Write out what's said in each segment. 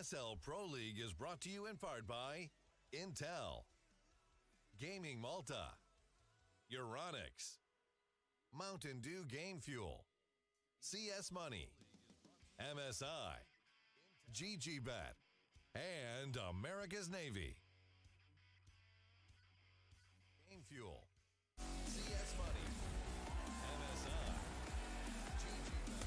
ESL Pro League is brought to you in part by Intel, Gaming Malta, Euronics, Mountain Dew Game Fuel, CS Money, MSI, GGBet, and America's Navy. Game Fuel, CS Money, MSI, GGBet.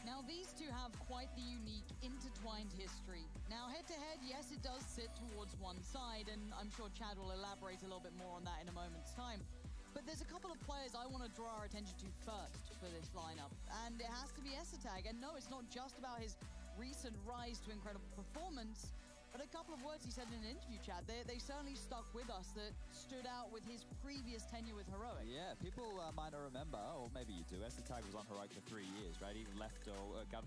Now, these two have quite the unique, intertwined history. Now, head-to-head, yes, it does sit towards one side, and I'm sure Chad will elaborate a little bit more on that in a moment's time. But there's a couple of players I want to draw our attention to first for this lineup, and it has to be astralis. And no, it's not just about his recent rise to incredible performance, but a couple of words he said in an interview, Chad, they certainly stuck with us that stood out with his previous tenure with Heroic. Yeah, people might not remember, or maybe you do, astralis was on Heroic for 3 years, right? He left or got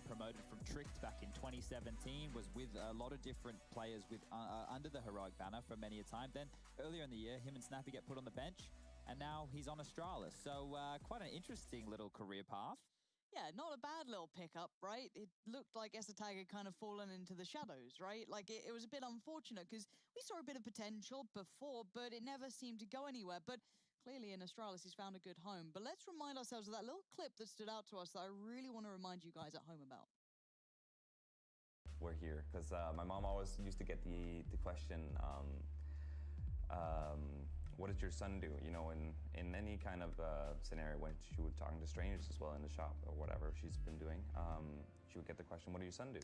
promoted from Tricked back in 2017, was with a lot of different players with under the Heroic banner for many a time. Then earlier in the year, him and Snappy get put on the bench, and now he's on astralis. So quite an interesting little career path. Yeah, not a bad little pickup, right? It looked like astralis had kind of fallen into the shadows, right? Like, it was a bit unfortunate because we saw a bit of potential before, but it never seemed to go anywhere. But clearly in astralis, he's found a good home. But let's remind ourselves of that little clip that stood out to us that I really want to remind you guys at home about. We're here because my mom always used to get the question, what does your son do? You know, in any kind of scenario when she would talk to strangers as well in the shop or whatever she's been doing, she would get the question, what does your son do?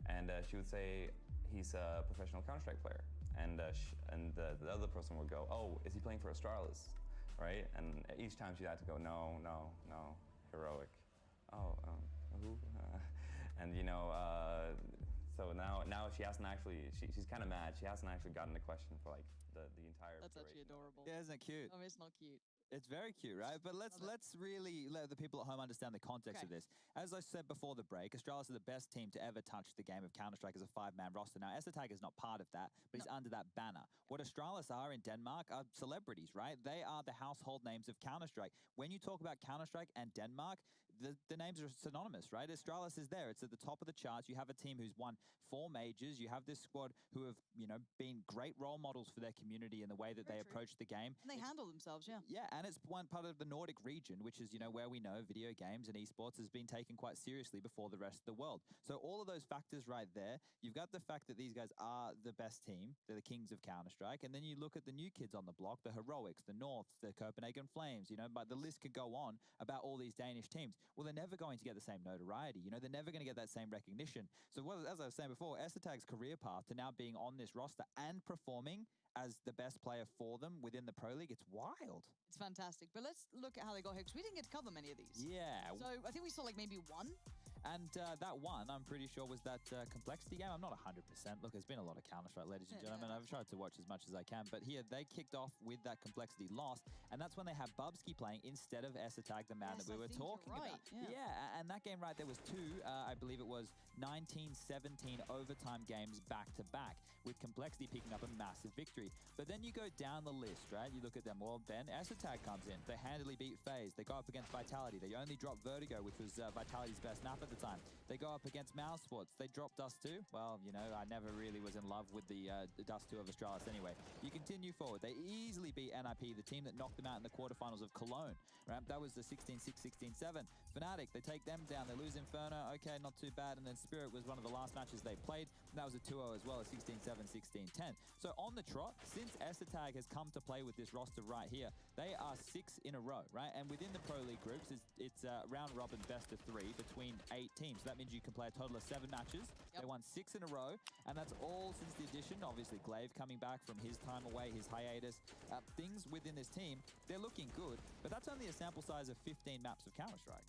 And she would say, he's a professional Counter-Strike player. And the other person would go, oh, is he playing for astralis? Right? And each time she had to go, no, Heroic. Oh, who? And you know, so now she hasn't actually, she's kind of mad. She hasn't actually gotten the question for like the entire That's actually adorable. Yeah, isn't it cute? I mean, it's not cute. It's very cute, right? But let's really let the people at home understand the context of this. As I said before the break, astralis are the best team to ever touch the game of Counter-Strike as a 5-man roster. Now, astralis is not part of that, but he's under that banner. What astralis are in Denmark are celebrities, right? They are the household names of Counter-Strike. When you talk about Counter-Strike and Denmark, the names are synonymous, right? astralis is there. It's at the top of the charts. You have a team who's won 4 majors. You have this squad who have, you know, been great role models for their community in the way that they approach the game. And they handle themselves, yeah. Yeah, and it's one part of the Nordic region, which is, you know, where we know video games and esports has been taken quite seriously before the rest of the world. So all of those factors right there, you've got the fact that these guys are the best team. They're the kings of Counter-Strike. And then you look at the new kids on the block, the Heroics, the Norths, the Copenhagen Flames, you know, but the list could go on about all these Danish teams. Well, they're never going to get the same notoriety. You know, they're never going to get that same recognition. So as I was saying before, astralis' career path to now being on this roster and performing as the best player for them within the Pro League, it's wild. It's fantastic. But let's look at how they got here, because we didn't get to cover many of these. Yeah. So I think we saw like maybe one. And that one, I'm pretty sure, was that complexity game. I'm not 100%. Look, there's been a lot of Counter-Strike, ladies and gentlemen. I've tried to watch as much as I can. But here, they kicked off with that complexity loss. And that's when they had Bubsky playing instead of astralis, the man that we were talking about. Yeah, and that game right there was 2, I believe it was 19-17 overtime games back-to-back, with complexity picking up a massive victory. But then you go down the list, right? You look at them. Well, then astralis comes in. They handily beat FaZe. They go up against Vitality. They only dropped Vertigo, which was Vitality's best map at the time. They go up against Mouse Sports. They dropped Dust 2. Well, you know, I never really was in love with the Dust 2 of astralis anyway. You continue forward. They easily beat NIP, the team that knocked them out in the quarterfinals of Cologne. Right? That was the 16-6, 16-7. Fnatic, they take them down. They lose Inferno. Okay, not too bad. And then Spirit was one of the last matches they played. And that was a 2-0 as well, a 16-7, 16-10. So on the trot, since astralis has come to play with this roster right here, they are 6 in a row, right? And within the Pro League groups, it's round robin best of 3 between 8 teams. So that means you can play a total of 7 matches. They won 6 in a row, and that's all since the addition. Obviously, Glaive coming back from his time away, his hiatus. Things within this team, they're looking good, but that's only a sample size of 15 maps of Counter-Strike.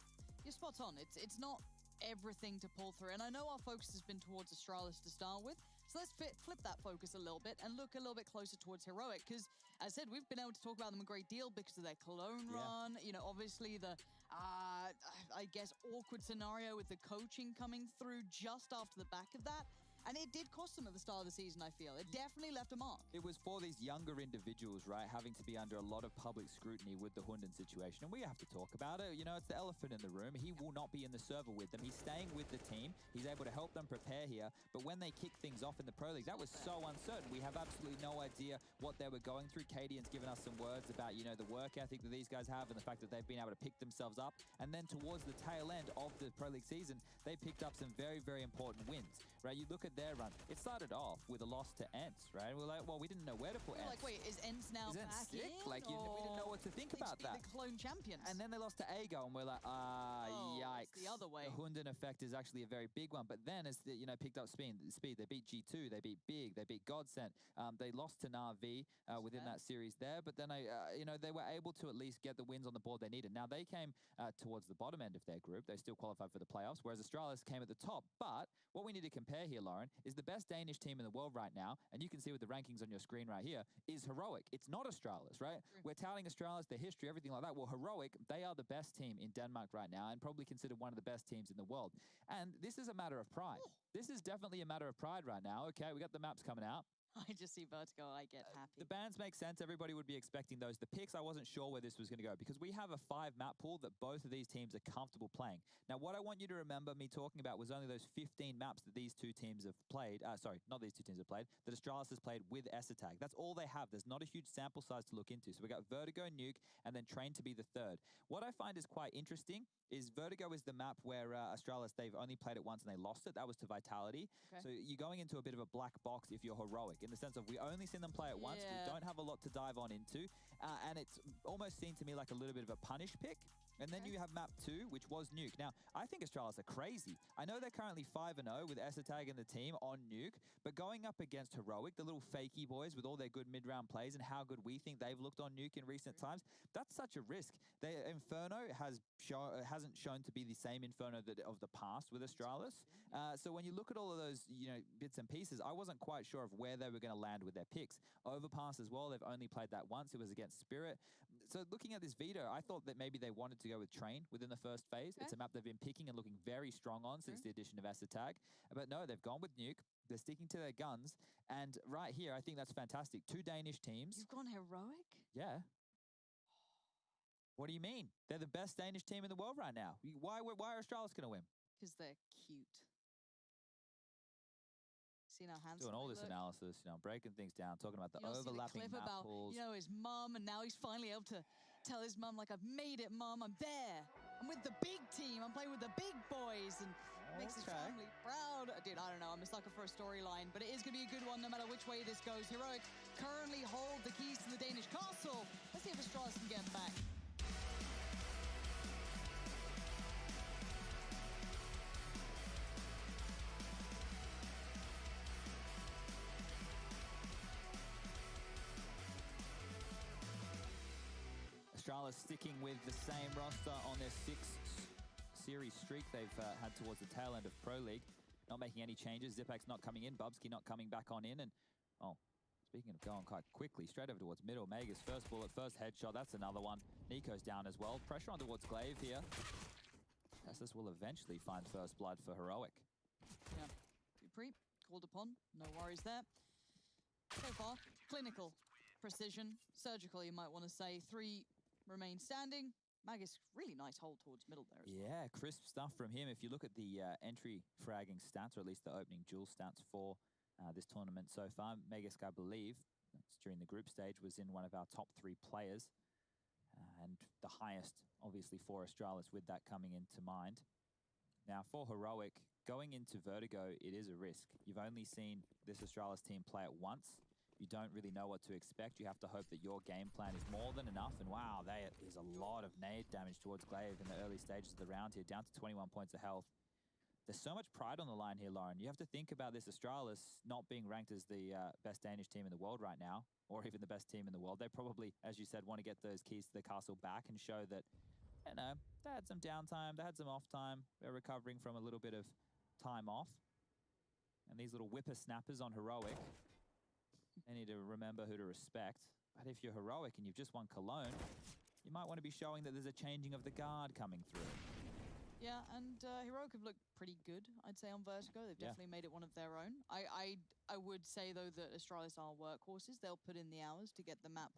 You're spot on. It's not everything to pull through, and I know our focus has been towards astralis to start with, so let's flip that focus a little bit and look a little bit closer towards Heroic, because as I said, we've been able to talk about them a great deal because of their Cologne run, you know, obviously the I guess awkward scenario with the coaching coming through just after the back of that. And it did cost them at the start of the season, I feel. It definitely left a mark. It was for these younger individuals, right, having to be under a lot of public scrutiny with the Hunden situation. And we have to talk about it. You know, it's the elephant in the room. He will not be in the server with them. He's staying with the team. He's able to help them prepare here. But when they kick things off in the Pro League, that was so uncertain. We have absolutely no idea what they were going through. Kadian's given us some words about, you know, the work ethic that these guys have and the fact that they've been able to pick themselves up. And then towards the tail end of the Pro League season, they picked up some very, very important wins, right? You look at their run. It started off with a loss to Ents, right? We're like, well, we didn't know where to put Ents. Like, wait, is Ents now Is Ents back sick? in? Like, we didn't know what to think about that. The clone champions. And then they lost to Ago, and we're like, yikes. It's the other way. The Hunden effect is actually a very big one. But then, as the, you know, picked up speed, they beat G2, they beat Big, they beat Godsent. They lost to Na'Vi within that series there. But then, you know, they were able to at least get the wins on the board they needed. Now, they came towards the bottom end of their group. They still qualified for the playoffs, whereas Astralis came at the top. But what we need to compare here, Lauren, is the best Danish team in the world right now, and you can see with the rankings on your screen right here, is Heroic. It's not Astralis, right? We're touting Astralis, their history, everything like that. Well, Heroic, they are the best team in Denmark right now and probably considered one of the best teams in the world. And this is a matter of pride. This is definitely a matter of pride right now. Okay, we got the maps coming out. I just see Vertigo, I get happy. The bans make sense. Everybody would be expecting those. The picks, I wasn't sure where this was going to go because we have a 5-map pool that both of these teams are comfortable playing. Now, what I want you to remember me talking about was only those 15 maps that these two teams have played. Sorry, not these two teams have played. That Astralis has played with Esatag. That's all they have. There's not a huge sample size to look into. So we got Vertigo, Nuke, and then Train to be the third. What I find is quite interesting is Vertigo is the map where Astralis, they've only played it once and they lost it. That was to Vitality. Okay. So you're going into a bit of a black box if you're Heroic, in the sense of we only seen them play it once. We don't have a lot to dive on into. And it's almost seemed to me like a little bit of a punish pick. And then you have map 2, which was Nuke. Now, I think Astralis are crazy. I know they're currently 5-0 with Esatag and the team on Nuke, but going up against Heroic, the little fakey boys with all their good mid-round plays and how good we think they've looked on Nuke in recent times, that's such a risk. Inferno hasn't shown to be the same Inferno of the past with Astralis. So when you look at all of those, you know, bits and pieces, I wasn't quite sure of where they were going to land with their picks. Overpass as well, they've only played that once. It was against Spirit. So looking at this veto, I thought that maybe they wanted to go with Train within the first phase. Okay. It's a map they've been picking and looking very strong on since the addition of Esatag. But no, they've gone with Nuke. They're sticking to their guns. And right here, I think that's fantastic. 2 Danish teams. You've gone Heroic? Yeah. What do you mean? They're the best Danish team in the world right now. Why are Astralis going to win? Because they're cute. See how handsome doing all this analysis, you know, breaking things down, talking about the overlapping map pools. You know, his mum, and now he's finally able to tell his mum, like, I've made it, Mum, I'm there. I'm with the big team. I'm playing with the big boys, and makes his family proud. Dude, I don't know. I'm a sucker for a storyline, but it is going to be a good one no matter which way this goes. Heroic currently hold the keys to the Danish castle. Let's see if Astralis can get back. Astralis sticking with the same roster on their 6th series streak they've had towards the tail end of Pro League. Not making any changes. Zipak's not coming in. Bubsky not coming back on in. And, oh, speaking of going quite quickly, straight over towards middle. Mega's first bullet, first headshot. That's another one. Nico's down as well. Pressure on towards Glaive here. This will eventually find first blood for Heroic. Yeah, Dupree called upon. No worries there. So far, clinical, precision, surgical, you might want to say. 3 remain standing. Magus, really nice hold towards middle there as well. Yeah, crisp stuff from him. If you look at the entry fragging stats, or at least the opening duel stats for this tournament so far, Megisk, I believe, during the group stage, was in one of our top 3 players. And the highest, obviously, for Astralis, with that coming into mind. Now, for Heroic, going into Vertigo, it is a risk. You've only seen this Astralis team play it once. You don't really know what to expect. You have to hope that your game plan is more than enough. And wow, there is a lot of nade damage towards Glaive in the early stages of the round here, down to 21 points of health. There's so much pride on the line here, Lauren. You have to think about this Astralis not being ranked as the best Danish team in the world right now, or even the best team in the world. They probably, as you said, want to get those keys to the castle back and show that, you know, they had some downtime, they had some off time. They're recovering from a little bit of time off. And these little whippersnappers on Heroic, they need to remember who to respect. But if you're Heroic and you've just won Cologne, you might want to be showing that there's a changing of the guard coming through. Yeah, and Heroic have looked pretty good, I'd say, on Vertigo. They've definitely made it one of their own. I would say, though, that Astralis are workhorses. They'll put in the hours to get the map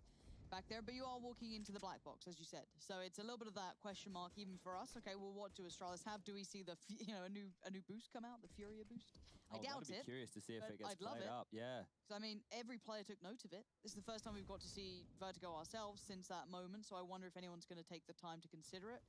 back there, but you are walking into the black box, as you said. So it's a little bit of that question mark even for us. Okay, well, what do Astralis have? Do we see the a new boost come out, the Furia boost? I doubt I'd be it. curious to see if it gets I'd love played it. up. Yeah. Because, I mean, every player took note of it. This is the first time we've got to see Vertigo ourselves since that moment, so I wonder if anyone's going to take the time to consider it.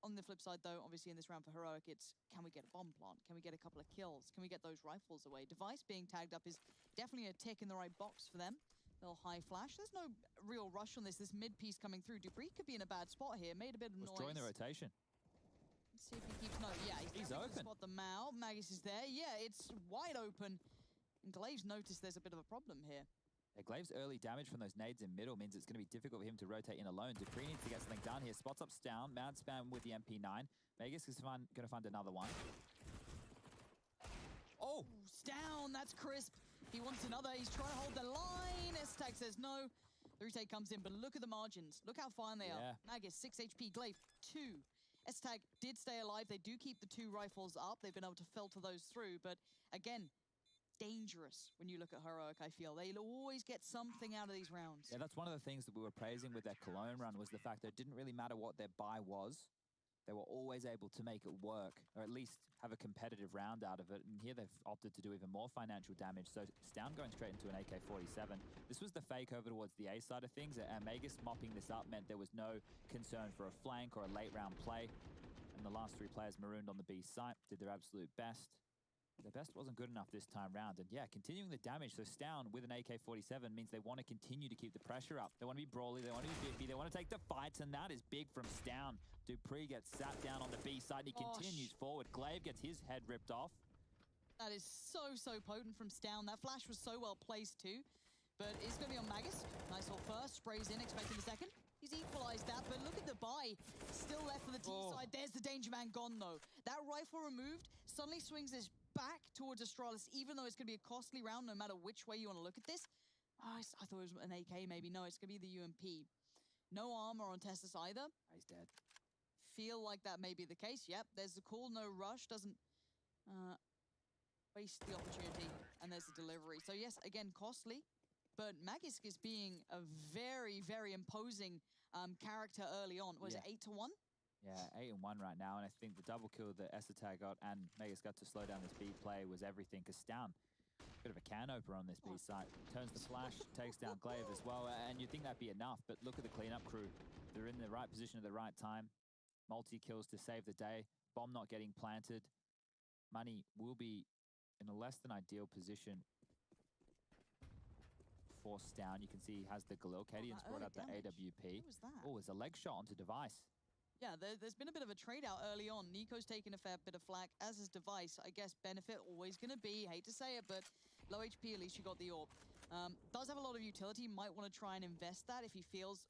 On the flip side, though, obviously in this round for Heroic, it's can we get a bomb plant? Can we get a couple of kills? Can we get those rifles away? Device being tagged up is definitely a tick in the right box for them. Little high flash. There's no real rush on this mid piece coming through. Dupree could be in a bad spot here. Made a bit of noise. Join the rotation. Let's see if he keeps no. Yeah, He's open. Spot the Mao. Magus is there. Yeah, it's wide open. And Glaive's noticed there's a bit of a problem here. Yeah, Glaive's early damage from those nades in middle means it's going to be difficult for him to rotate in alone. Dupree needs to get something done here. Spots up Stown. Mad spam with the MP9. Magus is going to find another one. Oh! Stown, that's crisp. He wants another. He's trying to hold the line. S-Tag says no. The retake comes in, but look at the margins. Look how fine they are. Magus, 6 HP. Glaive, 2. S-Tag did stay alive. They do keep the 2 rifles up. They've been able to filter those through, but again, dangerous when you look at Heroic, I feel. They'll always get something out of these rounds. Yeah, that's one of the things that we were praising with their Cologne run was the fact that it didn't really matter what their buy was. They were always able to make it work, or at least have a competitive round out of it. And here they've opted to do even more financial damage. So Stown going straight into an AK-47. This was the fake over towards the A side of things. And Magus mopping this up meant there was no concern for a flank or a late round play. And the last 3 players marooned on the B site, did their absolute best. Their best wasn't good enough this time round. And yeah, continuing the damage. So Stown with an AK-47 means they want to continue to keep the pressure up. They want to be brawly, they want to be biffy, they want to take the fights, and that is big from Stown. Dupree gets sat down on the B side, and he continues forward. Glaive gets his head ripped off. That is so potent from Stown. That flash was so well placed too. But it's going to be on Magus. Nice little first, sprays in, expecting the second. He's equalized that, but look at the buy. Still left for the T side. There's the danger man gone, though. That rifle removed suddenly swings this back towards Astralis, even though it's going to be a costly round no matter which way you want to look at this. Oh, I thought it was an AK, maybe. No, it's going to be the UMP. No armor on Tessus either. He's dead. Feel like that may be the case. Yep, there's the call, no rush. Doesn't waste the opportunity. And there's the delivery. So yes, again, costly. But Magisk is being a very, very imposing character early on. Was it 8-1? Yeah, 8-1 right now. And I think the double kill that S-Tag got and Magus got to slow down this B play was everything. Because Stown, bit of a can opener on this B site. Turns the flash, takes down Glaive as well. And you'd think that'd be enough. But look at the cleanup crew. They're in the right position at the right time. Multi-kills to save the day. Bomb not getting planted. Money will be in a less than ideal position for Stown. You can see he has the Galil. Cadian's brought out the AWP. What was that? Oh, it's a leg shot onto Device. Yeah, there's been a bit of a trade out early on. Nico's taken a fair bit of flack, as is Device. I guess benefit always going to be, hate to say it, but low HP, at least you got the AWP. Does have a lot of utility. Might want to try and invest that if he feels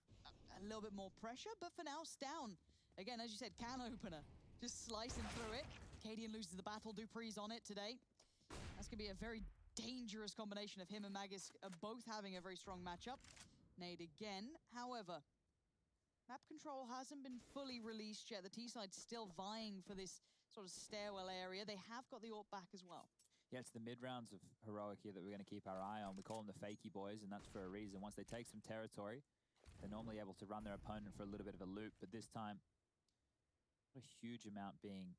a little bit more pressure, but for now, Stown. Again, as you said, can opener. Just slicing through it. Cadian loses the battle. Dupree's on it today. That's going to be a very dangerous combination of him and Magus both having a very strong matchup. Nade again. However, map control hasn't been fully released yet. The T-side's still vying for this sort of stairwell area. They have got the AWP back as well. Yeah, it's the mid-rounds of Heroic here that we're going to keep our eye on. We call them the fakey boys, and that's for a reason. Once they take some territory, they're normally able to run their opponent for a little bit of a loop, but this time, not a huge amount being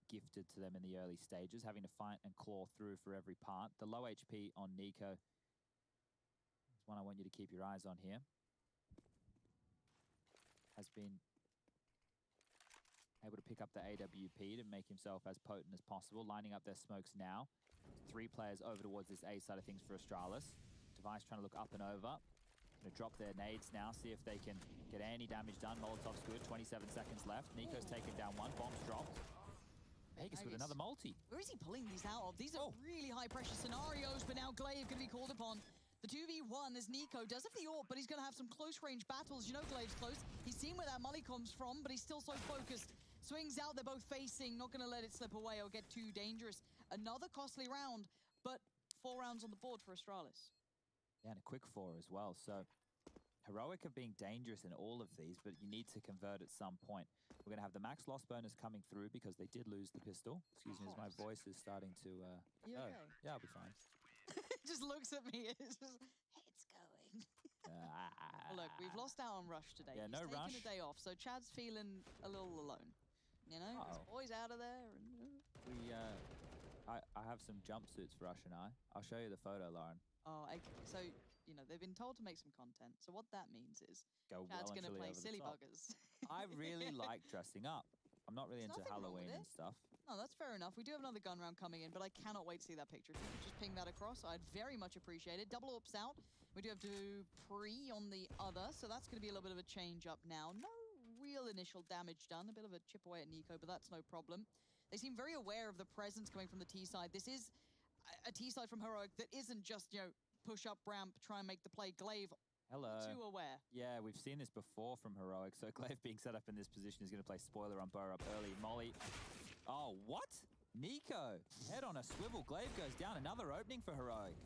gifted to them in the early stages, having to fight and claw through for every part. The low HP on Nico is one I want you to keep your eyes on here. Has been able to pick up the AWP to make himself as potent as possible, lining up their smokes now. 3 players over towards this A side of things for Astralis. Device trying to look up and over. Gonna drop their nades now, see if they can get any damage done. Molotov's good, 27 seconds left. Nico's taken down 1, bomb's dropped. Magus with another multi. Where is he pulling these out of? These are really high pressure scenarios, but now Glaive can be called upon. The 2v1 as Nico does have the AWP, but he's going to have some close range battles. You know Glaive's close. He's seen where that molly comes from, but he's still so focused. Swings out, they're both facing, not going to let it slip away or get too dangerous. Another costly round, but 4 rounds on the board for Astralis. Yeah, and a quick 4 as well. So Heroic have been dangerous in all of these, but you need to convert at some point. We're going to have the max loss bonus coming through because they did lose the pistol. Excuse me, as my voice is starting to... You okay? Yeah, I'll be fine. Just looks at me. It's just, it's going. Well, look, we've lost out on Rush today. Yeah, He's no taking Rush. a day off, so Chad's feeling a little alone. You know, his boy's out of there. And, I have some jumpsuits for Rush and I. I'll show you the photo, Lauren. Oh, okay. So, you know, they've been told to make some content. So what that means is Go Chad's well going to and truly play over the silly top. buggers. I really like dressing up. I'm not really There's into nothing wrong with Halloween it. and stuff. No, that's fair enough. We do have another gun round coming in, but I cannot wait to see that picture. If you could just ping that across, I'd very much appreciate it. Double ups out. We do have Dupree on the other, so that's going to be a little bit of a change up now. No real initial damage done. A bit of a chip away at Nico, but that's no problem. They seem very aware of the presence coming from the T side. This is a T side from Heroic that isn't just, you know, push up ramp, try and make the play. Glaive, Hello. too aware. Yeah, we've seen this before from Heroic. So Glaive being set up in this position is going to play spoiler on Burr up early. Molly. Oh, what? Nico. Head on a swivel. Glaive goes down. Another opening for Heroic.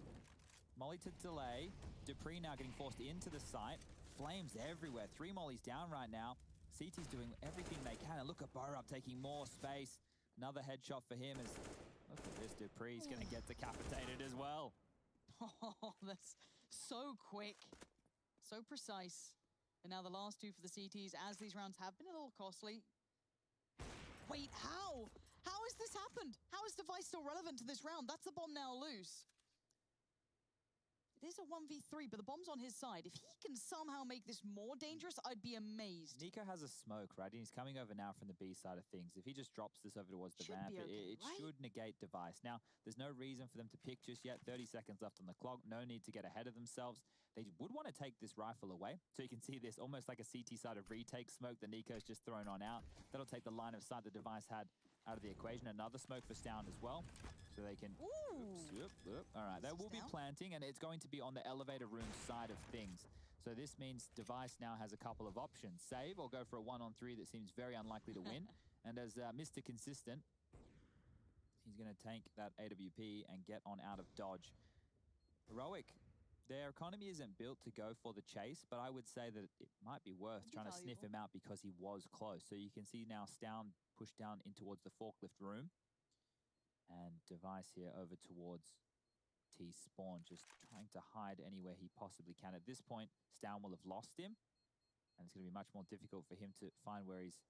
Molly to delay. Dupree now getting forced into the site. Flames everywhere. 3 Mollies down right now. CT's doing everything they can. And look at Burr up taking more space. Another headshot for him as, look at this, Dupree's going to get decapitated as well. Oh, that's so quick. So precise. And now the last 2 for the CTs, as these rounds have been a little costly. Wait, how? How has this happened? How is Device still relevant to this round? That's the bomb now loose. It is a 1v3, but the bomb's on his side. If he can somehow make this more dangerous, I'd be amazed. Nico has a smoke, right? And he's coming over now from the B side of things. If he just drops this over towards the Should ramp, be okay, it right? should negate Device. Now, there's no reason for them to pick just yet. 30 seconds left on the clock. No need to get ahead of themselves. They would want to take this rifle away. So you can see this almost like a CT side of retake smoke that Nico's just thrown on out. That'll take the line of sight the Device had out of the equation. Another smoke for Stound as well. So they can... Ooh. Oops. All right, they will be planting, and it's going to be on the elevator room side of things. So this means Device now has a couple of options. Save or go for a 1-on-3 that seems very unlikely to win. And as Mr. Consistent, he's going to tank that AWP and get on out of dodge. Heroic, their economy isn't built to go for the chase, but I would say that it might be worth trying to sniff him out because he was close. So you can see now Stound pushed down in towards the forklift room. And Device here over towards T-Spawn, just trying to hide anywhere he possibly can. At this point, Stound will have lost him, and it's going to be much more difficult for him to find where he's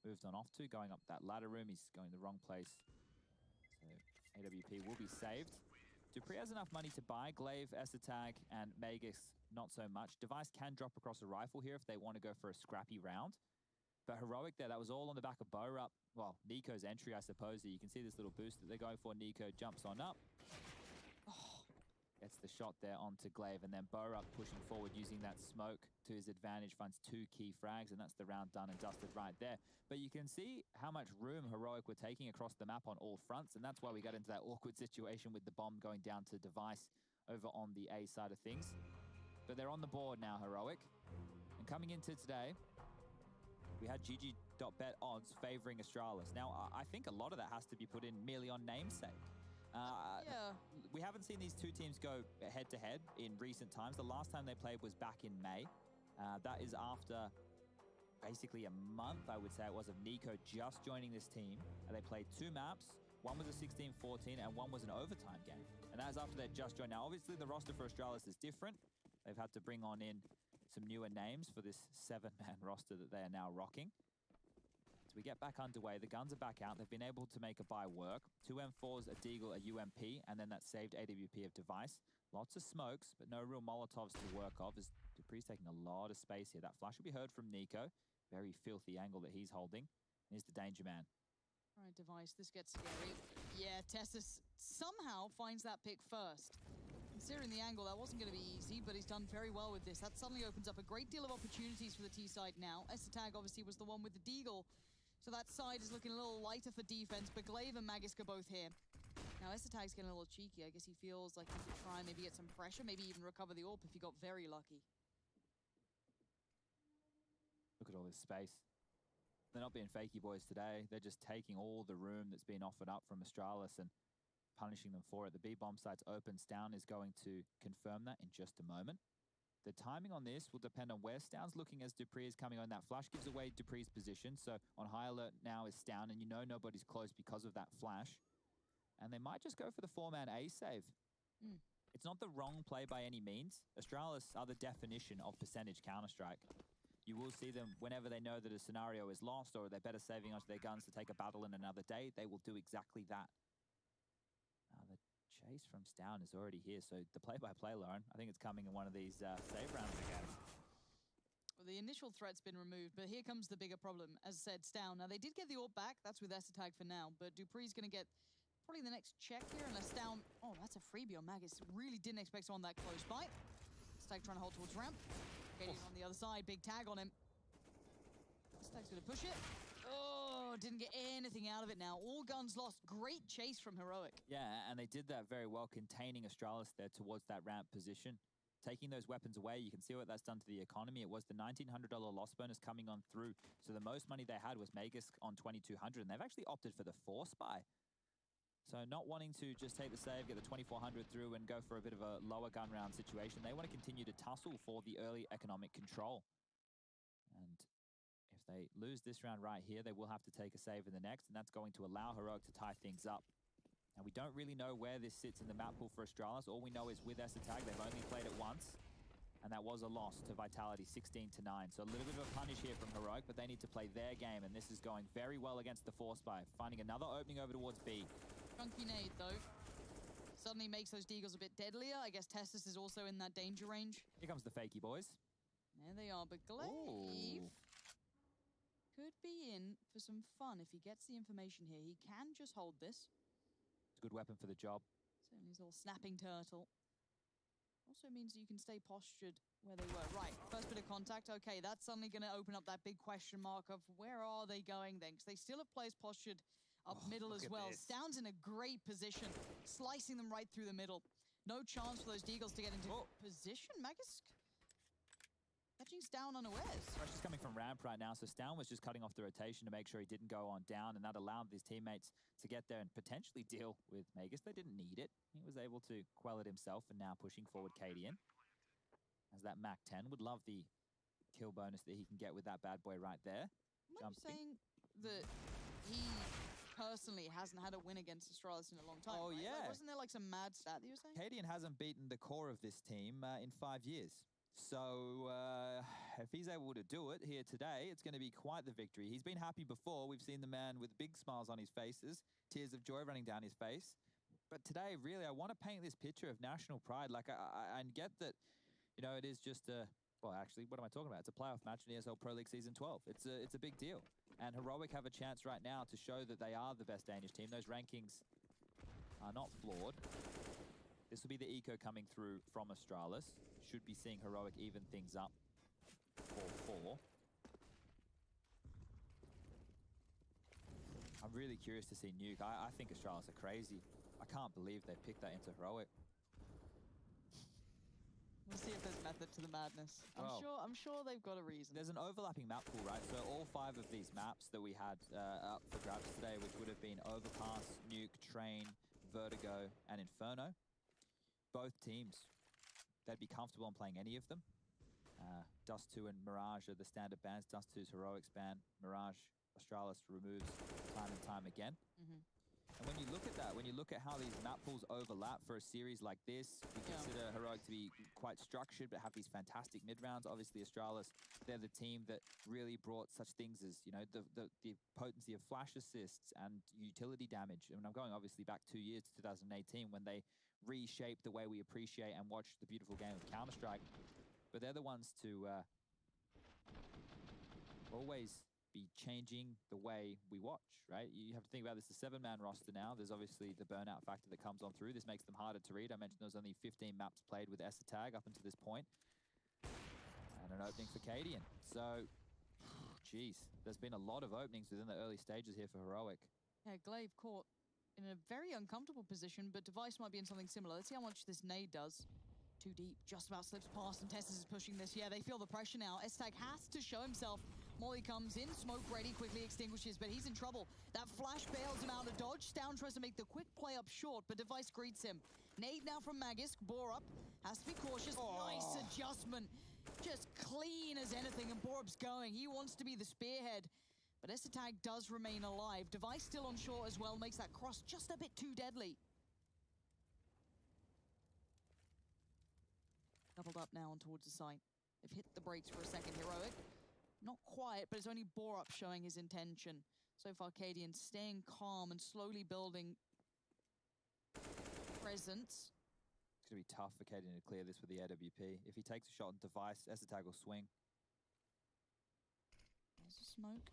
moved on off to. Going up that ladder room, he's going the wrong place. So AWP will be saved. Dupree has enough money to buy. Glaive, Esatag, and Magus, not so much. Device can drop across a rifle here if they want to go for a scrappy round. But Heroic there, that was all on the back of Borup. Well, Nico's entry, I suppose. You can see this little boost that they're going for. Nico jumps on up. Oh, gets the shot there onto Glaive. And then Borup pushing forward using that smoke to his advantage. Finds 2 key frags, and that's the round done and dusted right there. But you can see how much room Heroic were taking across the map on all fronts. And that's why we got into that awkward situation with the bomb going down to Device over on the A side of things. But they're on the board now, Heroic. And coming into today, we had GG.bet odds favoring Astralis. Now, I think a lot of that has to be put in merely on namesake. Yeah. We haven't seen these 2 teams go head-to-head in recent times. The last time they played was back in May. That is after basically a month, I would say it was, of Nico just joining this team. And they played 2 maps. One was a 16-14, and one was an overtime game. And that is after they just joined. Now, obviously, the roster for Astralis is different. They've had to bring on in some newer names for this 7-man roster that they are now rocking. So we get back underway. The guns are back out. They've been able to make a buy work. 2 M4s, a Deagle, a UMP, and then that saved AWP of Device. Lots of smokes, but no real Molotovs to work off as Dupree's taking a lot of space here. That flash will be heard from Nico. Very filthy angle that he's holding. Here's the danger man. All right, Device, this gets scary. Yeah, Tessus somehow finds that pick first. Considering the angle, that wasn't going to be easy, but he's done very well with this. That suddenly opens up a great deal of opportunities for the T side now. Esatag obviously was the one with the Deagle, so that side is looking a little lighter for defense, but Glaive and Magus are both here. Now, Esatag's getting a little cheeky. I guess he feels like he could try and maybe get some pressure, maybe even recover the AWP if he got very lucky. Look at all this space. They're not being fakey boys today. They're just taking all the room that's been offered up from Astralis and punishing them for it. The B-bomb site's open. Stound is going to confirm that in just a moment. The timing on this will depend on where Stown's looking as Dupree is coming on. That flash gives away Dupree's position. So on high alert now is Stown, and you know nobody's close because of that flash. And they might just go for the 4-man A save. It's not the wrong play by any means. Astralis are the definition of percentage Counter-Strike. You will see them whenever they know that a scenario is lost or they're better saving onto their guns to take a battle in another day, they will do exactly that. The chase from Stown is already here, so the play-by-play, Lauren, I think it's coming in one of these save rounds again. Well, the initial threat's been removed, but here comes the bigger problem. As I said, Stown. Now, they did get the AWP back. That's with S-Tag for now, but Dupree's going to get probably the next check here unless Stown... Oh, that's a freebie on Magus. Really didn't expect someone that close by. S-Tag trying to hold towards ramp. Getting on the other side. Big tag on him. S-Tag's going to push it. Oh, didn't get anything out of it now. All guns lost. Great chase from Heroic. Yeah, and they did that very well, containing Astralis there towards that ramp position. Taking those weapons away, you can see what that's done to the economy. It was the $1,900 loss bonus coming on through. So the most money they had was Magisk on 2,200, and they've actually opted for the 4-spy. So not wanting to just take the save, get the 2,400 through, and go for a bit of a lower gun round situation. They want to continue to tussle for the early economic control. And if they lose this round right here, they will have to take a save in the next, and that's going to allow Heroic to tie things up. And we don't really know where this sits in the map pool for Astralis. All we know is with S-Tag, they've only played it once, and that was a loss to Vitality, 16-9. So a little bit of a punish here from Heroic, but they need to play their game, and this is going very well against the 4-spy, finding another opening over towards B. Chunky nade, though. Suddenly makes those deagles a bit deadlier. I guess Testis is also in that danger range. Here comes the fakey boys. There they are, but Glaive could be in for some fun if he gets the information here. He can just hold this. It's a good weapon for the job. Certainly his little snapping turtle. Also means that you can stay postured where they were. Right, first bit of contact. Okay, that's suddenly going to open up that big question mark of where are they going then? Because they still have players postured up middle as well. Stown's in a great position, slicing them right through the middle. No chance for those deagles to get into position. Magus catching Stown unawares. Pressure's coming from ramp right now, so Stown was just cutting off the rotation to make sure he didn't go on down, and that allowed his teammates to get there and potentially deal with Magus. They didn't need it. He was able to quell it himself, and now pushing forward Cadian. As that Mac 10 would love the kill bonus that he can get with that bad boy right there. Am I saying that he personally hasn't had a win against Astralis in a long time? Oh, right? yeah. Like, wasn't there like some mad stat that you were saying? Cadian hasn't beaten the core of this team in 5 years. So if he's able to do it here today, it's going to be quite the victory. He's been happy before. We've seen the man with big smiles on his faces, tears of joy running down his face. But today, really, I want to paint this picture of national pride. Like, I get that, you know, it is just a... Well, actually, what am I talking about? It's a playoff match in ESL Pro League Season 12. It's a big deal. And Heroic have a chance right now to show that they are the best Danish team. Those rankings are not flawed. This will be the eco coming through from Astralis. Should be seeing Heroic even things up 4-4. I'm really curious to see Nuke. I think Astralis are crazy. I can't believe they picked that into Heroic. We'll see if there's method to the madness. I'm sure they've got a reason. There's an overlapping map pool, right? So all 5 of these maps that we had up for grabs today, which would have been Overpass, Nuke, Train, Vertigo, and Inferno. Both teams, they'd be comfortable in playing any of them. Dust 2 and Mirage are the standard bans. Dust 2's Heroic's ban. Mirage, Astralis removes time and time again. And when you look at that, when you look at how these map pools overlap for a series like this, we consider Heroic to be quite structured, but have these fantastic mid-rounds. Obviously, Astralis, they're the team that really brought such things as, you know, the potency of flash assists and utility damage. I mean, I'm going obviously back 2 years to 2018 when they reshaped the way we appreciate and watch the beautiful game of Counter-Strike. But they're the ones to always be changing the way we watch, right? You have to think about this, a 7-man roster now. There's obviously the burnout factor that comes on through. This makes them harder to read. I mentioned there was only 15 maps played with S-Tag up until this point. And an opening for Cadian. So, geez, there's been a lot of openings within the early stages here for Heroic. Yeah, Glaive caught in a very uncomfortable position, but Device might be in something similar. Let's see how much this nade does. Too deep, just about slips past, and Testis is pushing this. Yeah, they feel the pressure now. S-Tag has to show himself Molly comes in, smoke ready, quickly extinguishes, but he's in trouble. That flash bails him out of dodge. Stown tries to make the quick play up short, but Device greets him. Nade now from Magisk, Borup has to be cautious. Nice adjustment. Just clean as anything, and Borup's going. He wants to be the spearhead. But Esatag does remain alive. Device still on short as well, makes that cross just a bit too deadly. Doubled up now and towards the site. They've hit the brakes for a second. Heroic. Not quiet, but it's only Borup showing his intention. So far, Cadian staying calm and slowly building presence. It's going to be tough for Cadian to clear this with the AWP. If he takes a shot on Device, Esatag will swing. There's the smoke.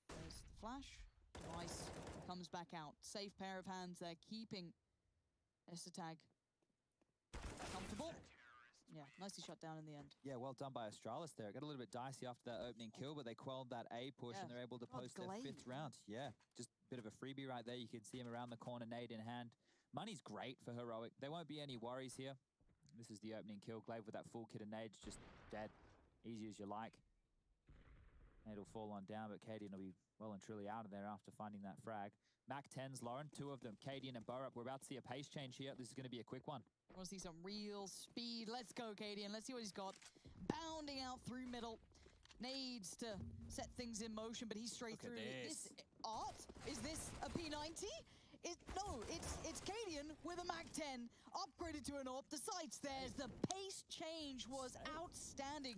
There's the flash. Device comes back out. Safe pair of hands there, keeping Esatag comfortable. Yeah, nicely shut down in the end. Yeah, well done by Astralis there. It got a little bit dicey after that opening kill, but they quelled that A push and they're able to post their 5th round. Yeah, just a bit of a freebie right there. You can see him around the corner, nade in hand. Money's great for Heroic. There won't be any worries here. This is the opening kill. Glaive with that full kit of nades, just dead. Easy as you like. Nade will fall on down, but Cadian will be well and truly out of there after finding that frag. Mac 10s, Lauren, 2 of them, Cadian and Borup. We're about to see a pace change here. This is going to be a quick one. I want to see some real speed. Let's go, Cadian. Let's see what he's got. Bounding out through middle. Needs to set things in motion, but he's straight through. This art? Is this a P90? No, it's Cadian with a Mac 10, upgraded to an AWP. The sights there's. The pace change was outstanding.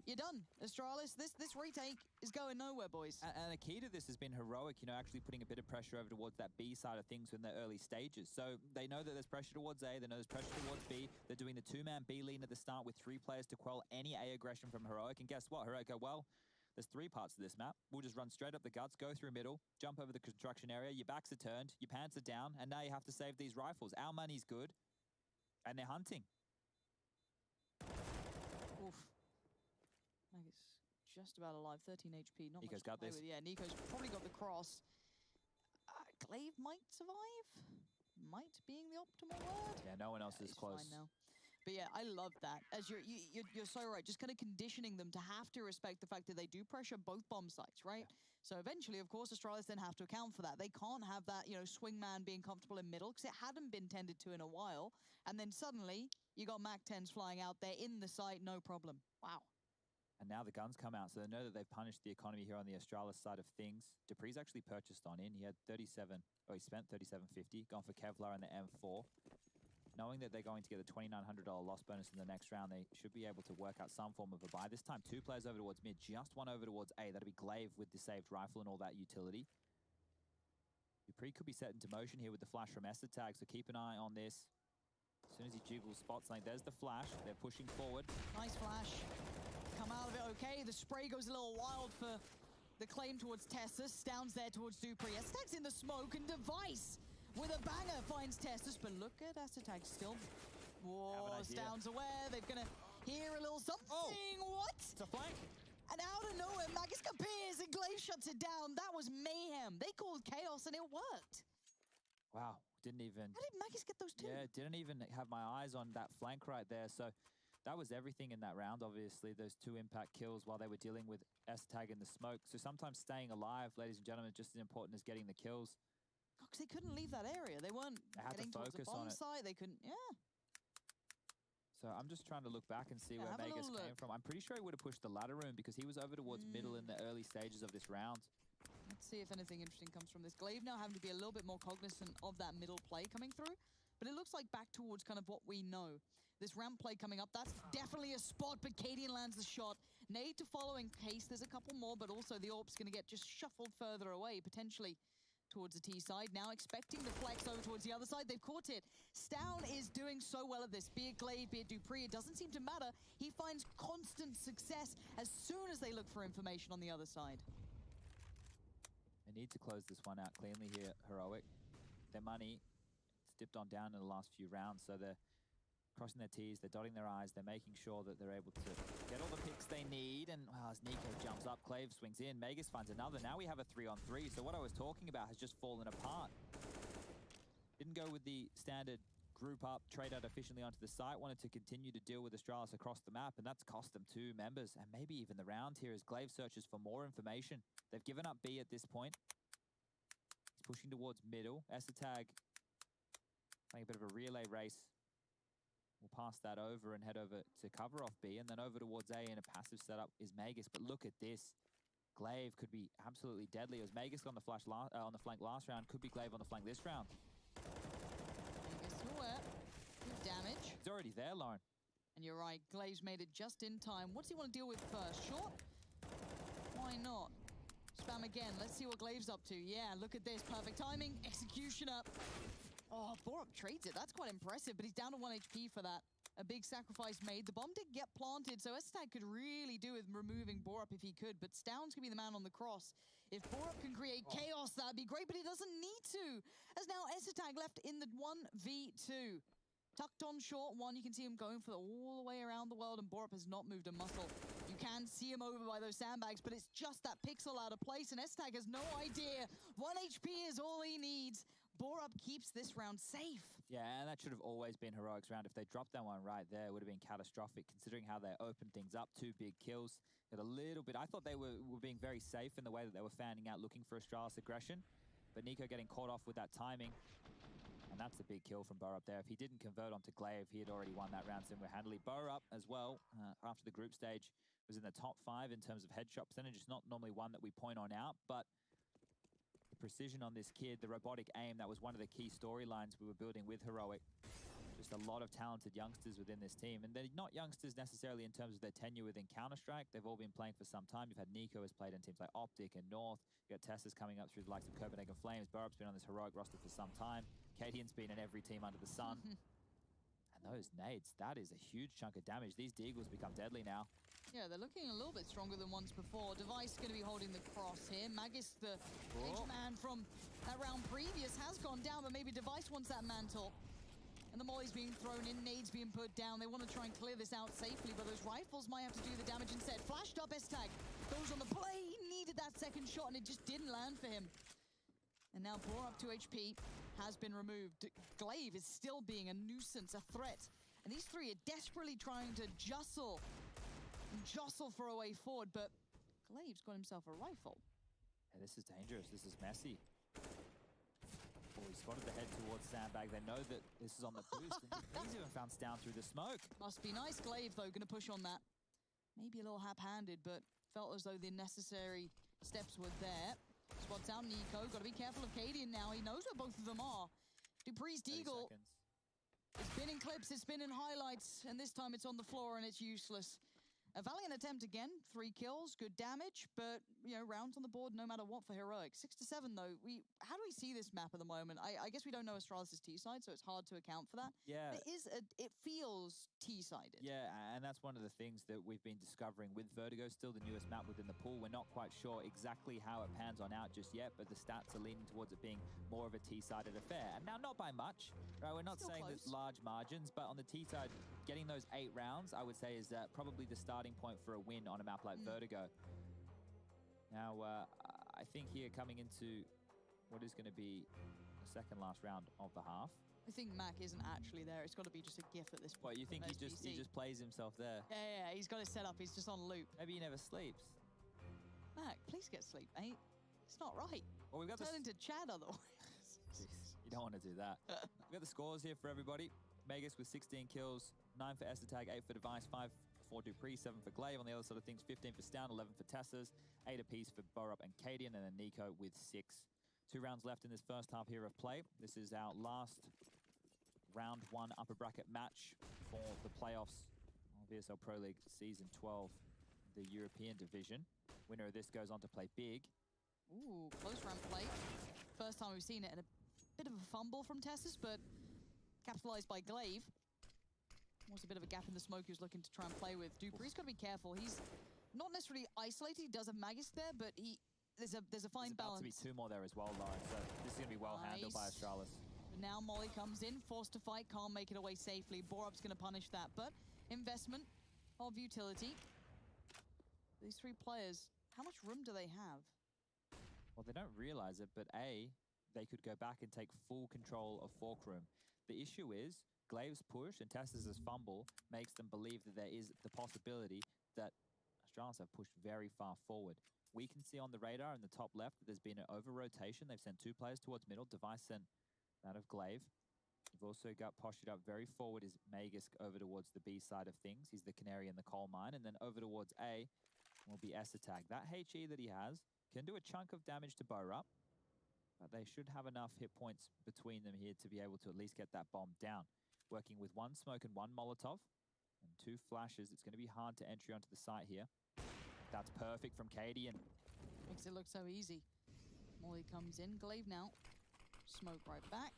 You're done, Astralis. This retake is going nowhere, boys. And the key to this has been Heroic, you know, actually putting a bit of pressure over towards that B side of things in the early stages. So they know that there's pressure towards A, they know there's pressure towards B. They're doing the 2-man B lean at the start with 3 players to quell any A aggression from Heroic. And guess what? Heroic go, well, there's 3 parts to this map. We'll just run straight up the guts, go through middle, jump over the construction area, your backs are turned, your pants are down, and now you have to save these rifles. Our money's good, and they're hunting. Oof. Magus just about alive, 13 HP. Not Nico's much to got play this. with. Yeah, Nico's probably got the cross. Glaive might survive. Might being the optimal word. Yeah, no one else is close. Fine now. But yeah, I love that. As you're so right. Just kind of conditioning them to have to respect the fact that they do pressure both bomb sites, right? Yeah. So eventually, of course, Astralis then have to account for that. They can't have that, you know, swingman being comfortable in middle because it hadn't been tended to in a while. And then suddenly you got Mac 10s flying out there in the site, no problem. Wow. And now the guns come out, so they know that they've punished the economy here on the Astralis side of things. Dupree's actually purchased on in. He had 37, oh, he spent 37.50, gone for Kevlar and the M4. Knowing that they're going to get the $2,900 loss bonus in the next round, they should be able to work out some form of a buy. This time, 2 players over towards mid, just 1 over towards A. That'll be Glaive with the saved rifle and all that utility. Dupree could be set into motion here with the flash from Esatag, so keep an eye on this. As soon as he jiggles spots, like there's the flash. They're pushing forward. Nice flash. Come out of it okay. The spray goes a little wild for the claim towards Tessus. Stown's there towards Dupree. Esatag's in the smoke, and Device with a banger finds Tessus, but look at Esatag still. Whoa, Stown's aware. They're gonna hear a little something. Oh, what? It's a flank. And out of nowhere, Magisk appears and Glaive shuts it down. That was mayhem. They called chaos and it worked. Wow, didn't even... How did Magisk get those 2? Yeah, didn't even have my eyes on that flank right there. So that was everything in that round, obviously, those 2 impact kills while they were dealing with Esatag in the smoke. So sometimes staying alive, ladies and gentlemen, is just as important as getting the kills. Because they couldn't leave that area. They weren't getting towards the bomb site. They couldn't, So I'm just trying to look back and see where Magisk came from. I'm pretty sure he would have pushed the ladder room because he was over towards middle in the early stages of this round. Let's see if anything interesting comes from this. Glaive now having to be a little bit more cognizant of that middle play coming through. But it looks like back towards kind of what we know. This ramp play coming up, that's definitely a spot, but Cadian lands the shot. Nade to follow in case there's a couple more, but also the AWP's going to get just shuffled further away, potentially towards the T side. Now expecting the flex over towards the other side. They've caught it. Stown is doing so well at this. Be it Glaive, be it Dupree, it doesn't seem to matter. He finds constant success as soon as they look for information on the other side. They need to close this one out cleanly here, Heroic. Their money, it's dipped on down in the last few rounds, so they're crossing their T's, they're dotting their I's, they're making sure that they're able to get all the picks they need. And well, as Nico jumps up, Glaive swings in, Magus finds another. Now we have a 3-on-3, so what I was talking about has just fallen apart. Didn't go with the standard group up, trade out efficiently onto the site, wanted to continue to deal with Astralis across the map, and that's cost them 2 members, and maybe even the round here as Glaive searches for more information. They've given up B at this point. He's pushing towards middle. Esatag playing a bit of a relay race. We'll pass that over and head over to cover off B, and then over towards A in a passive setup is Magus. But look at this. Glaive could be absolutely deadly. It was Magus on the flank last round. Could be Glaive on the flank this round. Magus aware. Good damage. He's already there, Lauren. And you're right, Glaive's made it just in time. What does he want to deal with first? Short? Why not? Spam again. Let's see what Glaive's up to. Yeah, look at this. Perfect timing. Execution up. Oh, Borup trades it. That's quite impressive, but he's down to 1 HP for that. A big sacrifice made. The bomb did get planted, so Esatag could really do with removing Borup if he could, but Stoun's going to be the man on the cross. If Borup can create chaos, that'd be great, but he doesn't need to. As now Esatag left in the 1v2. Tucked on short one, you can see him going for all the way around the world, and Borup has not moved a muscle. You can see him over by those sandbags, but it's just that pixel out of place, and Esatag has no idea. 1 HP is all he needs. Borup keeps this round safe. Yeah, and that should have always been Heroic's round. If they dropped that one right there, it would have been catastrophic, considering how they opened things up. 2 big kills. Got a little bit... I thought they were being very safe in the way that they were fanning out, looking for Astralis aggression. But Nico getting caught off with that timing. And that's a big kill from Borup there. If he didn't convert onto Glaive, he had already won that round single-handedly. Borup as well, after the group stage, was in the top 5 in terms of headshot percentage. It's not normally one that we point on out, but the precision on this kid, the robotic aim, that was one of the key storylines we were building with Heroic. Just a lot of talented youngsters within this team. And they're not youngsters necessarily in terms of their tenure within Counter-Strike. They've all been playing for some time. You've had Nico has played in teams like Optic and North. You've got Tessa's coming up through the likes of Copenhagen Flames. Burup's been on this Heroic roster for some time. Cadian's been in every team under the sun. And those nades, that is a huge chunk of damage. These Deagles become deadly now. Yeah, they're looking a little bit stronger than once before. Device going to be holding the cross here. Magus, the man from that round previous, has gone down, but maybe Device wants that mantle. And the molly's being thrown in, nades being put down. They want to try and clear this out safely, but those rifles might have to do the damage instead. Flashed up Esatag, goes on the play. He needed that second shot, and it just didn't land for him. And now Borup 2 HP has been removed. Glaive is still being a nuisance, a threat. And these three are desperately trying to jostle for a way forward, but Glaive's got himself a rifle. Yeah, this is dangerous. This is messy. Oh, he spotted the head towards Sandbag. They know that this is on the boost. And he's even found Stown through the smoke. Must be nice. Glaive, though, going to push on that. Maybe a little hap-handed, but felt as though the necessary steps were there. Spots out Nico. Got to be careful of Cadian now. He knows where both of them are. Dupree's Deagle. It's been in clips, it's been in highlights, and this time it's on the floor and it's useless. A valiant attempt again, 3 kills, good damage, but, you know, rounds on the board no matter what for Heroic. 6-7, though. How do we see this map at the moment? I guess we don't know Astralis' T-side, so it's hard to account for that. Yeah. But it feels T-sided. Yeah, and that's one of the things that we've been discovering with Vertigo, still the newest map within the pool. We're not quite sure exactly how it pans on out just yet, but the stats are leaning towards it being more of a T-sided affair. And now, not by much, right? We're not Still saying close. there's large margins, but on the T-side, getting those 8 rounds, I would say, is probably the starting point for a win on a map like Vertigo. Now, I think here coming into what is going to be the second last round of the half. I think Mac isn't actually there. It's got to be just a GIF at this point. What, you think he just plays himself there? Yeah, he's got it set up. He's just on loop. Maybe he never sleeps. Mac, please get sleep, mate. It's not right. Well, we've got Turn into Chad otherwise. Jeez, you don't want to do that. We've got the scores here for everybody. Magus with 16 kills, 9 for Esatag, 8 for Device, 5 for Dupree, 7 for Glaive. On the other side of things, 15 for Stown, 11 for Tessas, 8 apiece for Borup and Cadian, and then Nico with 6. 2 rounds left in this first half here of play. This is our last round 1 upper bracket match for the playoffs of VSL Pro League Season 12, the European division. Winner of this goes on to play big. Ooh, close round play. First time we've seen it, and a bit of a fumble from Tessas, but capitalized by Glaive. Was a bit of a gap in the smoke he was looking to try and play with. Dupree's got to be careful. He's not necessarily isolated. He does have Magus there, but there's a fine balance. There's about to be 2 more there as well, Lauren. So this is going to be well handled by Astralis. But now Molly comes in, forced to fight, can't make it away safely. Borup's going to punish that, but investment of utility. These 3 players, how much room do they have? Well, they don't realize it, but A, they could go back and take full control of Fork Room. The issue is Glaive's push and Tessa's fumble makes them believe that there is the possibility that Astralis have pushed very far forward. We can see on the radar in the top left that there's been an over-rotation. They've sent 2 players towards middle. Device sent that of Glaive. You've also got postured up very forward is Magisk over towards the B side of things. He's the canary in the coal mine. And then over towards A will be S-Attack. That HE that he has can do a chunk of damage to Borup, but they should have enough hit points between them here to be able to at least get that bomb down. Working with 1 smoke and 1 Molotov and 2 flashes. It's going to be hard to entry onto the site here. That's perfect from Katie. And makes it look so easy. Molly comes in. Glaive now. Smoke right back.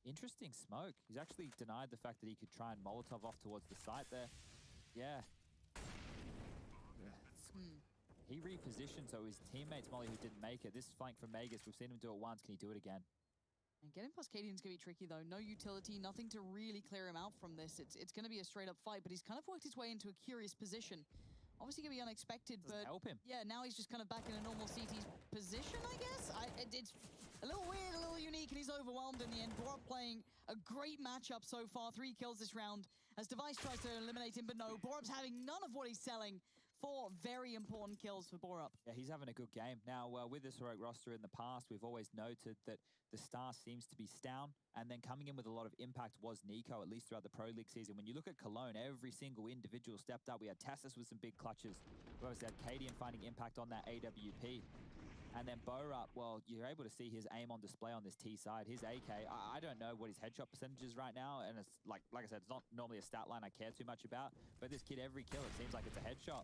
Interesting smoke. He's actually denied the fact that he could try and Molotov off towards the site there. Yeah. He repositioned, so his teammates, Molly, who didn't make it. This flank from Magisk, we've seen him do it once. Can he do it again? And getting past Cadian's going to be tricky, though. No utility, nothing to really clear him out from this. It's going to be a straight-up fight, but he's kind of worked his way into a curious position. Obviously going to be unexpected, Doesn't but help him. Yeah, now he's just kind of back in a normal CT position, I guess. It's a little weird, a little unique, and he's overwhelmed in the end. Borup playing a great matchup so far. 3 kills this round as Device tries to eliminate him, but no. Borup's having none of what he's selling. 4 very important kills for Borup. Yeah, he's having a good game. Now, with this heroic roster in the past, we've always noted that the star seems to be Stown, and then coming in with a lot of impact was Nico, at least throughout the Pro League season. When you look at Cologne, every single individual stepped up. We had Tassus with some big clutches. We obviously had Cadian finding impact on that AWP. And then Borup, well, you're able to see his aim on display on this T side. His AK, I don't know what his headshot percentage is right now, and it's like I said, it's not normally a stat line I care too much about, but this kid, every kill, it seems like it's a headshot.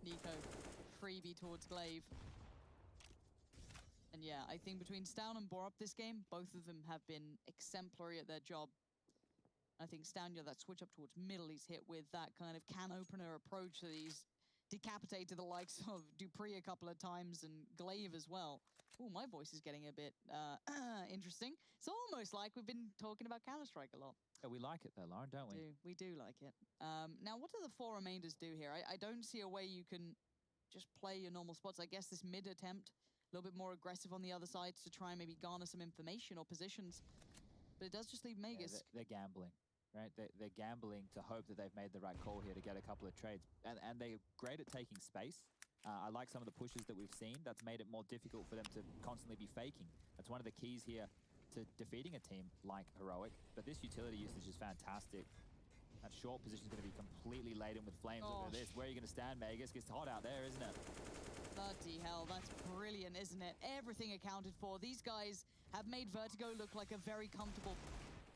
Nico, freebie towards Glaive. And yeah, I think between Stown and Borup this game, both of them have been exemplary at their job. I think Stown, that switch up towards middle, he's hit with that kind of can opener approach that he's decapitated the likes of Dupree a couple of times and Glaive as well. Oh, my voice is getting a bit interesting. It's almost like we've been talking about Counter-Strike a lot. Yeah, we like it though, Lauren, don't we? We do like it. Now, what do the 4 remainders do here? I don't see a way you can just play your normal spots. I guess this mid attempt, a little bit more aggressive on the other side to try and maybe garner some information or positions. But it does just leave Magisk. Yeah, they're gambling, right? They're gambling to hope that they've made the right call here to get a couple of trades. And they're great at taking space. I like some of the pushes that we've seen. That's made it more difficult for them to constantly be faking. That's one of the keys here to defeating a team like Heroic. But this utility usage is fantastic. That short position is going to be completely laden with flames over this. Where are you going to stand, Magisk? It's hot out there, isn't it? Bloody hell, that's brilliant, isn't it? Everything accounted for. These guys have made Vertigo look like a very comfortable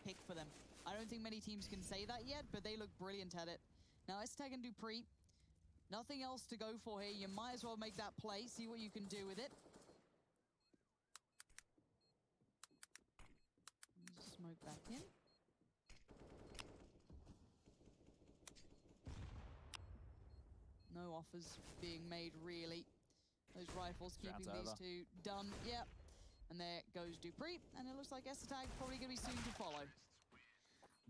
pick for them. I don't think many teams can say that yet, but they look brilliant at it. Now, S-Tag and Dupree, nothing else to go for here. You might as well make that play, see what you can do with it. Smoke back in. No offers being made, really. Those rifles keeping these 2 done. Yep. And there goes Dupree. And it looks like S-Attack probably going to be soon to follow.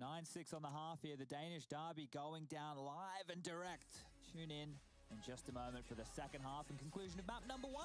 9-6 on the half here. The Danish derby going down live and direct. Tune in just a moment for the second half and conclusion of map number 1.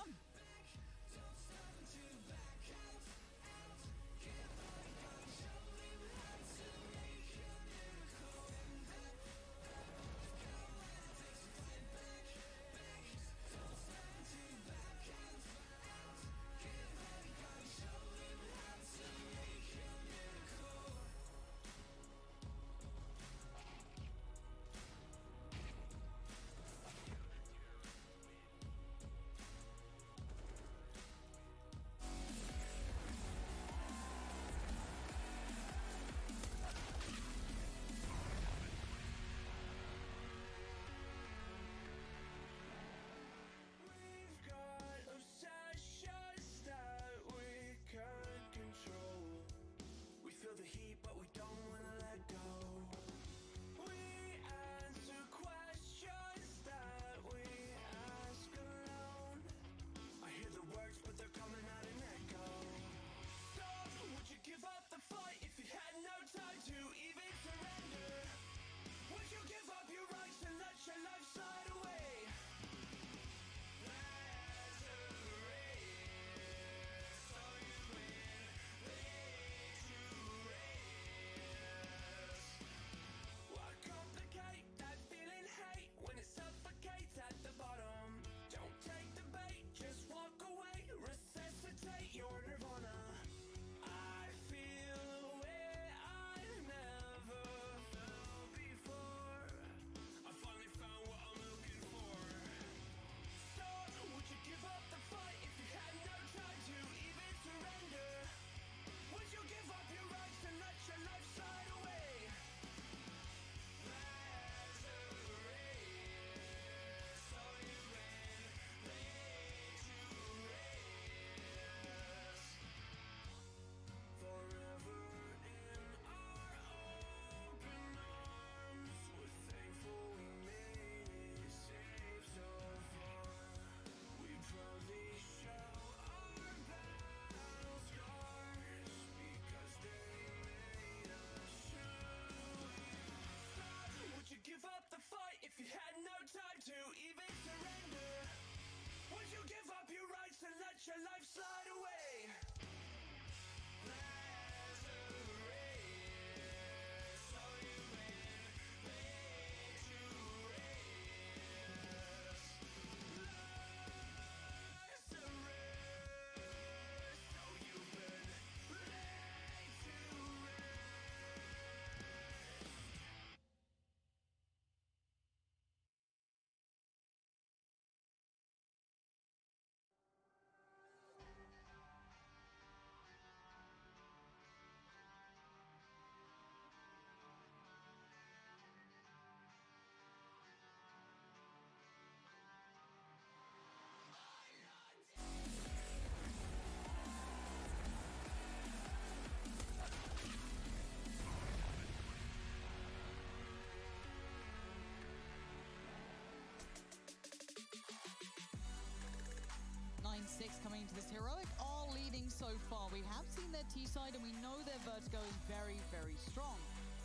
9-6 coming into this. Heroic are leading so far. We have seen their T-side, and we know their Vertigo is very, very strong.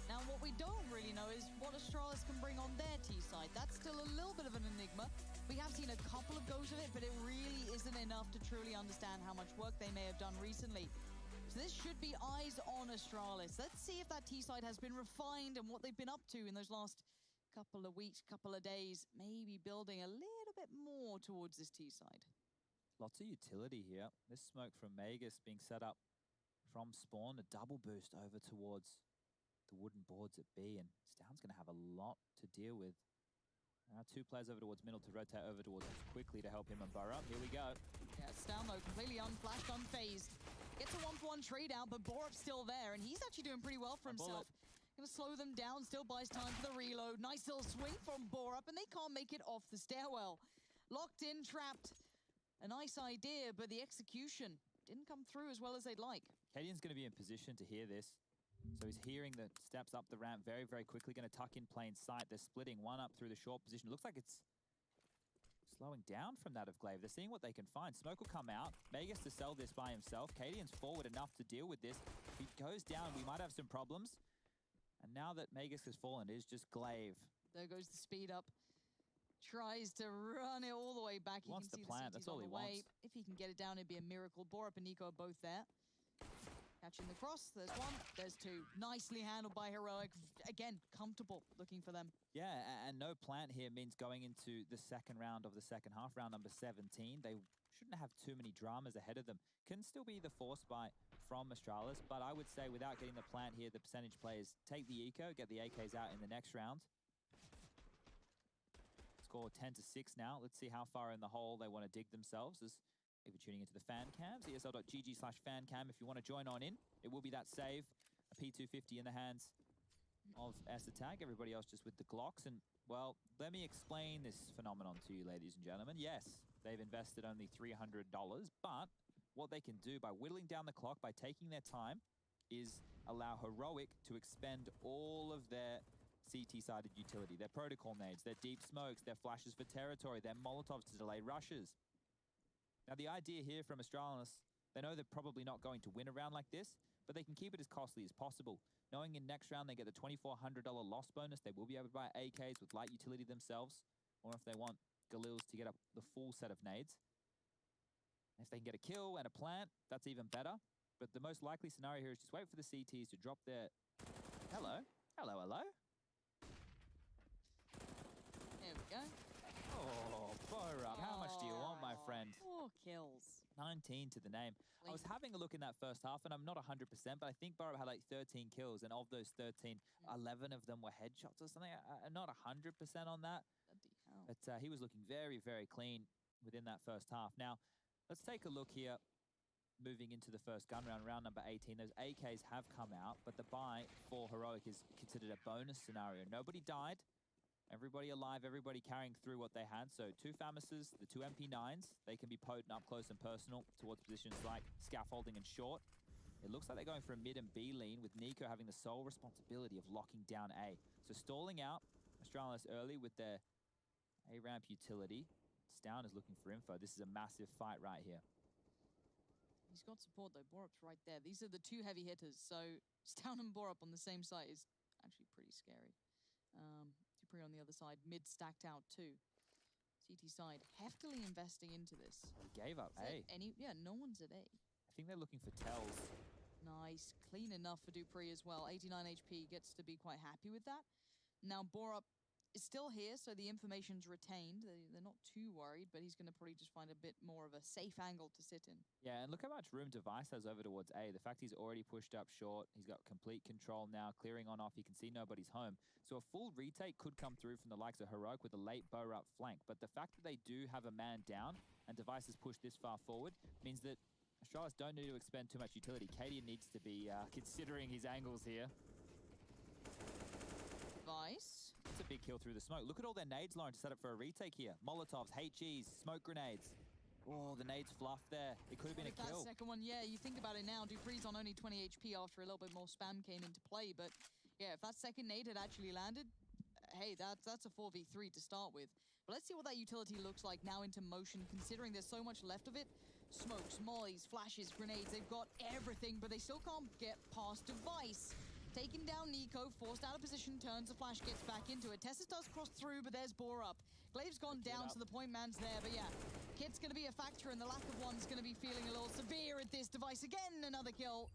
Now, what we don't really know is what Astralis can bring on their T-side. That's still a little bit of an enigma. We have seen a couple of goes of it, but it really isn't enough to truly understand how much work they may have done recently. So this should be eyes on Astralis. Let's see if that T-side has been refined and what they've been up to in those last couple of weeks, couple of days, maybe building a little bit more towards this T-side. Lots of utility here. This smoke from Magus being set up from spawn, a double boost over towards the wooden boards at B, and Stown's going to have a lot to deal with. Now 2 players over towards middle to rotate over towards us quickly to help him and Burrow. Here we go. Yeah, Stown though, completely unflashed, unfazed. Gets a 1-for-1 trade out, but Borup's still there, and he's actually doing pretty well for himself. Gonna slow them down, still buys time for the reload. Nice little swing from Borup, and they can't make it off the stairwell. Locked in, trapped. A nice idea, but the execution didn't come through as well as they'd like. Cadian's going to be in position to hear this. So he's hearing the steps up the ramp very, very quickly. Going to tuck in plain sight. They're splitting one up through the short position. It looks like it's slowing down from that of Glaive. They're seeing what they can find. Smoke will come out. Magus to sell this by himself. Cadian's forward enough to deal with this. If he goes down, we might have some problems. And now that Magus has fallen, it is just Glaive. There goes the speed up. Tries to run it all the way back. He wants to plant. That's all he wants. If he can get it down, it'd be a miracle. Borup and Nico are both there. Catching the cross. There's one. There's two. Nicely handled by Heroic. Again, comfortable looking for them. Yeah, and no plant here means going into the second round of the second half, round number 17. They shouldn't have too many dramas ahead of them. Can still be the force buy from Astralis, but I would say without getting the plant here, the percentage players take the eco, get the AKs out in the next round. Score 10-6 now. Let's see how far in the hole they want to dig themselves. As if you're tuning into the fan cams, esl.gg/fancam if you want to join on in. It will be that save, a P250 in the hands of Attack. Everybody else just with the Glocks. And, well, let me explain this phenomenon to you, ladies and gentlemen. Yes, they've invested only $300, but what they can do by whittling down the clock, by taking their time, is allow Heroic to expend all of their CT-sided utility, their protocol nades, their deep smokes, their flashes for territory, their Molotovs to delay rushes. Now, the idea here from Astralis, they know they're probably not going to win a round like this, but they can keep it as costly as possible. Knowing in next round they get the $2,400 loss bonus, they will be able to buy AKs with light utility themselves, or if they want Galils to get up the full set of nades. If they can get a kill and a plant, that's even better. But the most likely scenario here is just wait for the CTs to drop their... Hello? Hello, hello? There we go. Oh, Borup, how much do you want, my friend? 4 kills. 19 to the name. I was having a look in that first half, and I'm not 100%, but I think Borup had like 13 kills, and of those 13, 11 of them were headshots or something. I'm not 100% on that. But he was looking very, very clean within that first half. Now, let's take a look here. Moving into the first gun round, round number 18, those AKs have come out, but the buy for Heroic is considered a bonus scenario. Nobody died. Everybody alive, everybody carrying through what they had. So 2 Famises, the 2 MP9s, they can be potent up close and personal towards positions like scaffolding and short. It looks like they're going for a mid and B lean, with Nico having the sole responsibility of locking down A. So stalling out Astralis early with their A-ramp utility. Stown is looking for info. This is a massive fight right here. He's got support though. Borup's right there. These are the 2 heavy hitters. So Stown and Borup on the same side is actually pretty scary. Dupree on the other side, mid stacked out too. CT side heftily investing into this. He gave up A. Yeah, no one's at A. I think they're looking for tells. Nice, clean enough for Dupree as well. 89 HP, gets to be quite happy with that. Now Borup is still here, so the information's retained. They're not too worried, but he's going to probably just find a bit more of a safe angle to sit in. Yeah, and look how much room Device has over towards A. The fact he's already pushed up short, he's got complete control now, clearing on off, he can see nobody's home. So a full retake could come through from the likes of Heroic with a late Borup flank, but the fact that they do have a man down and Device has pushed this far forward means that Astralis don't need to expend too much utility. Cadian needs to be considering his angles here. Device. That's a big kill through the smoke. Look at all their nades, Lauren, to set up for a retake here. Molotovs, HEs, smoke grenades. Oh, the nades fluffed there. It could have been a kill. That second one, yeah, you think about it now. Dupree's on only 20 HP after a little bit more spam came into play. But yeah, if that second nade had actually landed, hey, that's a 4v3 to start with. But let's see what that utility looks like now into motion, considering there's so much left of it. Smokes, mollies, flashes, grenades. They've got everything, but they still can't get past Device. Taking down Nico, forced out of position, turns the flash, gets back into it. Tessus does cross through, but there's Bore up. Glaive's gone down to the point man's there, but yeah. Kit's going to be a factor, and the lack of one's going to be feeling a little severe at this. Device again, another kill.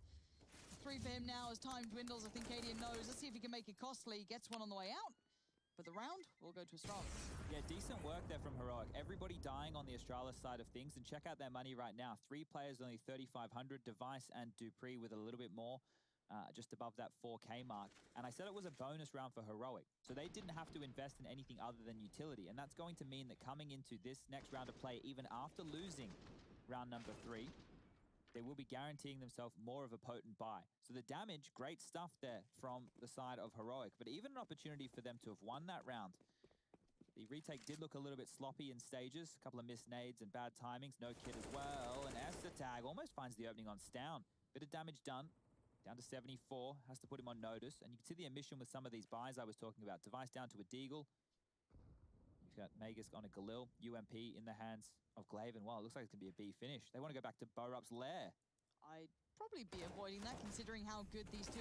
3 for him now as time dwindles. I think Cadian knows. Let's see if he can make it costly. Gets one on the way out. But the round will go to Astralis. Yeah, decent work there from Heroic. Everybody dying on the Astralis side of things. And check out their money right now. 3 players, only 3,500. Device and Dupree with a little bit more. Just above that 4K mark. And I said it was a bonus round for Heroic. So they didn't have to invest in anything other than utility. And that's going to mean that coming into this next round of play, even after losing round number 3, they will be guaranteeing themselves more of a potent buy. So the damage, great stuff there from the side of Heroic. But even an opportunity for them to have won that round. The retake did look a little bit sloppy in stages. A couple of missed nades and bad timings. No kit as well. And Esther tag almost finds the opening on Stown. Bit of damage done. Down to 74, has to put him on notice. And you can see the emission with some of these buys I was talking about. Device down to a Deagle. He's got Magus on a Galil. UMP in the hands of Glaive. And well, it looks like it's going to be a B finish. They want to go back to Borup's lair. I'd probably be avoiding that, considering how good these two